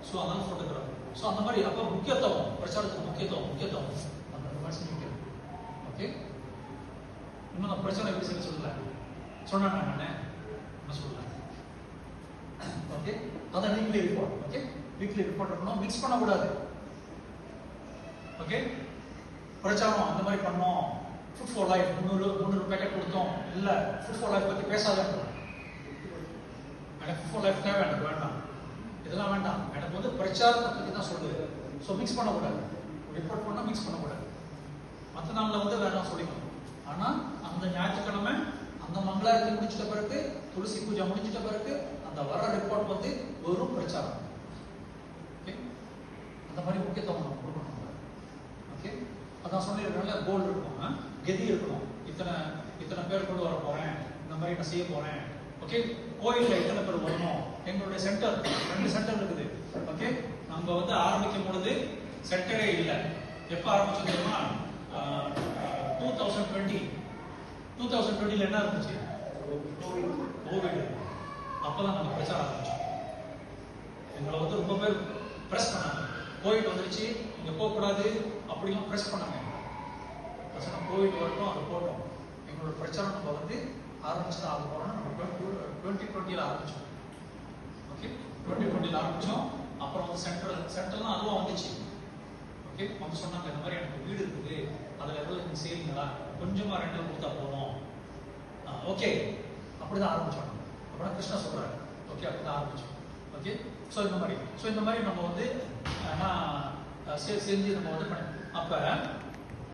So அதனால photography. So அந்த மாதிரி அப்போ முக்கியத்துவம், பிரச்சாரத்துக்கு முக்கியத்துவம் அந்த மனுஷன் நிற்கிறது. ஓகே, இன்னும் நான் பிரச்சனை எப்படி சரி சொல்லல சொன்னேன் நான் என்ன சொல்லல. ஓகே, அதான் weekly report. Okay, weekly report இருக்கணும், மிக்ஸ் பண்ணக்கூடாது. ஓகே, பிரச்சாரம் அந்த மாதிரி பண்ணோம், ஃபுட் ஃபார் லைஃப் 300 பேக்கெட் கொடுத்தோம், இல்லை ஃபுட் ஃபார் லைஃப் பற்றி பேசாதேன். எனக்கு ஃபுட் ஃபார் லைஃப் தேவை, எனக்கு வேண்டாம், இதெல்லாம் வேண்டாம், எனக்கு வந்து பிரச்சாரத்தை பற்றி தான் சொல்லுது. ஸோ மிக்ஸ் பண்ணக்கூடாது, ரிப்போர்ட் பண்ணால் மிக்ஸ் பண்ணக்கூடாது. மற்ற நாளில் வந்து வேண்டாம் சொல்லிக்கணும். ஆனால் அந்த ஞாயிற்றுக்கிழமை அந்த மங்களாரத்தை முடிச்சிட்ட பிறகு, துளசி பூஜை முடிச்சிட்ட பிறகு அந்த வர ரிப்போர்ட் வந்து வெறும் பிரச்சாரம். ஓகே, அந்த மாதிரி முக்கியத்துவம் நம்ம கொடுக்கணும். ஓகே, அதான் சொல்லிடுறேன்ல, கோல் இருக்கணும், கெதி இருக்கணும். இத்தனை பேர் கொண்டு வர போறேன், இந்த மாதிரி நான் செய்ய போறேன். ஓகே, கோயிலில் எத்தனை பேர் வரணும், எங்களுடைய சென்டர் 2 சென்டர் இருக்குது. ஓகே, நம்ம வந்து ஆரம்பிக்கும் பொழுது சென்டரே இல்லை. எப்போ ஆரம்பிச்சோம் தெரியுமா? 2020 என்ன இருந்துச்சு? கோவிட். அப்பதான் நம்ம பிரச்சாரம் ஆரம்பிச்சோம். எங்களை வந்து ரொம்ப பேர் பிரஸ் பண்ணாங்க, கோவிட் வந்துருச்சு இங்க போகக்கூடாது அப்படிலாம் பிரஸ் பண்ணாங்க. கோவிட் வரட்டும், அதை போட்டோம். எங்களோட பிரச்சாரம் நம்ம வந்து ஆரம்பிச்சுதான் ஆக போறோம். நம்ம 2020 ஆரம்பிச்சோம். ஓகே, 2020 ஆரம்பிச்சோம். அப்புறம் வந்து சென்ட்ரல்லாம் அதுவும் வந்துச்சு. ஓகே, அவங்க சொன்னாங்க இந்த மாதிரி எனக்கு வீடு இருக்குது, அதில் எவ்வளோ நீங்கள் செய்வீங்களா, கொஞ்சமாக ரெண்டல் கொடுத்தா போதும். ஓகே, அப்படிதான் ஆரம்பிச்சோம். அப்படின்னா கிருஷ்ணா சொல்றாரு. ஓகே, அப்படிதான் ஆரம்பிச்சோம். ஓகே, ஸோ இந்த மாதிரி நம்ம வந்து செஞ்சு நம்ம வந்து பண்ணி அப்போ